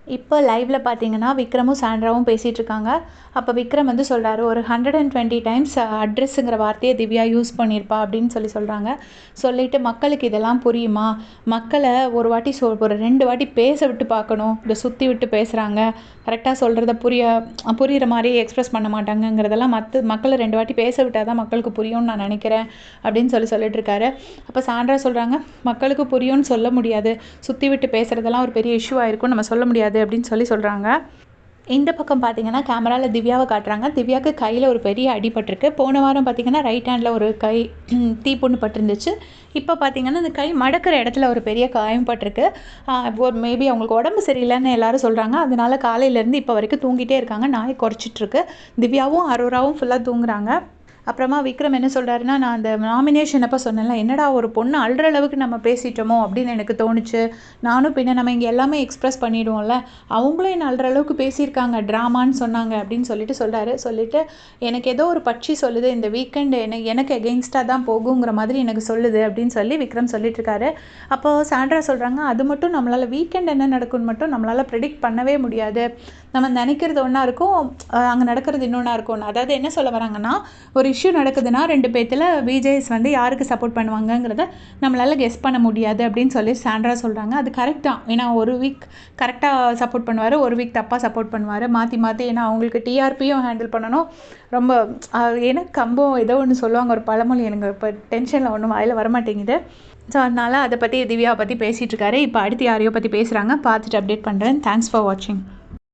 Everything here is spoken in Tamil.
இப்போ லைவ்ல பார்த்தீங்கன்னா, விக்ரமும் சாண்ட்ராவும் பேசிட்டு இருக்காங்க. அப்ப விக்ரம் வந்து சொல்றாரு, "ஒரு 120 டைம்ஸ் அட்ரஸ்ங்கிற வார்த்தைய திவ்யா யூஸ் பண்ணியிருப்பா" அப்படின்னு சொல்றாங்க. சொல்லிட்டு, "மக்களுக்கு இதெல்லாம் புரியுமா? மக்கள ஒரு வாட்டி ஒரு 2 வாட்டி பேச விட்டு பார்க்கணும். இத சுத்தி விட்டு பேசுறாங்க. கரெக்ட்டா சொல்றத புரியிற மாரி எக்ஸ்பிரஸ் பண்ண மாட்டாங்கங்கிறதெல்லாம் மக்கள 2 வாட்டி பேச விட்டா தான் மக்களுக்கு புரியும்னு நான் நெனைக்கிறேன்" அப்படின்னு சொல்லிட்டு இருக்காரு. அப்ப சாண்ட்ரா சொல்றாங்க, "மக்களுக்கு புரியும்னு சொல்ல முடியாது. சுத்தி விட்டு பேசுறதெல்லாம் ஒரு பெரிய இஷ்யூ ஆயிருக்கும். நம்ம சொல்ல முடியாது" அப்படின்னு சொல்றாங்க. இந்த பக்கம் பார்த்தீங்கன்னா, கேமரால திவ்யாவ காட்டுறாங்க. திவ்யாக்கு கையில ஒரு பெரிய அடிபட்டிருக்கு. போன வாரம் பார்த்தீங்கன்னா, ரைட் ஹேண்ட்ல ஒரு கை தீப்புண்ணு பட்டிருந்துச்சு. இப்ப பார்த்தீங்கன்னா, அந்த கை மடக்குற இடத்துல ஒரு பெரிய காயம் பட்டிருக்கு. ஒரு மேபி அவங்களுக்கு உடம்பு சரியில்லன்னு எல்லாரும் சொல்றாங்க. அதனால காலையிலேருந்து இப்ப வரைக்கும் தூங்கிட்டே இருக்காங்க. நாய் கொரைச்சிட்டுருக்கு. திவ்யாவும், அரோராவும் ஃபுல்லா தூங்குறாங்க. அப்புறமா விக்ரம் என்ன சொல்றாருன்னா, "நான் அந்த நாமினேஷன் அப்ப சொன்னேன்ல, என்னடா ஒரு பொண்ணு அழுற அளவுக்கு நம்ம பேசிட்டோமோ அப்படின்னு எனக்கு தோணுச்சு. நானும் பின்ன நம்ம இங்க எல்லாமே எக்ஸ்பிரஸ் பண்ணிடுவோம்ல. அவங்களும் என்ன அழுற அளவுக்கு பேசியிருக்காங்க. ட்ராமான்னு சொன்னாங்க" அப்படின்னு சொல்றாரு. சொல்லிட்டு, "எனக்கு ஏதோ ஒரு பட்சி சொல்லுது. இந்த வீக்கெண்ட் எனக்கு எகெயின்ஸ்டா தான் போகுங்கிற மாதிரி எனக்கு சொல்லுது" அப்படின்னு விக்ரம் சொல்லிட்டு இருக்காரு. அப்போ சாண்ட்ரா சொல்றாங்க, "அது மட்டும் நம்மளால வீக்கெண்ட் என்ன நடக்கும்னு மட்டும் நம்மளால ப்ரெடிக்ட் பண்ணவே முடியாது. நம்ம நினைக்கிறது ஒண்ணா இருக்கும். அங்க நடக்கிறது இன்னொன்னா இருக்கும்." அதாவது என்ன சொல்ல வராங்கன்னா, ஒரு இஷ்யூ நடக்குதுன்னா 2 பேத்துல விஜேஸ் வந்து யாருக்கு சப்போர்ட் பண்ணுவாங்கங்கிறத நம்மளால கெஸ் பண்ண முடியாது அப்படின்னு சாண்ட்ரா சொல்றாங்க. அது கரெக்ட் தான். ஏன்னா ஒரு வீக் கரெக்ட்டா சப்போர்ட் பண்ணுவாரு. ஒரு வீக் தப்பா சப்போர்ட் பண்ணுவாரு. மாத்தி மாத்தி ஏன்னா அவங்களுக்கு டிஆர்பியும் ஹேண்டில் பண்ணணும். ரொம்ப ஏன்னா கம்பம் ஏதோ ஒண்ணு சொல்லுவாங்க ஒரு பழமொழி எனக்கு இப்ப டென்ஷன்ல ஒண்ணும் வாயில வரமாட்டேங்குது. ஸோ அதனால அத பத்தி திவ்யாவ பத்தி பேசிட்டு இருக்காரு. இப்ப அடுத்து யாரையோ பத்தி பேசுறாங்க. பார்த்துட்டு அப்டேட் பண்றேன். தேங்க்ஸ் ஃபார் வாட்சிங்.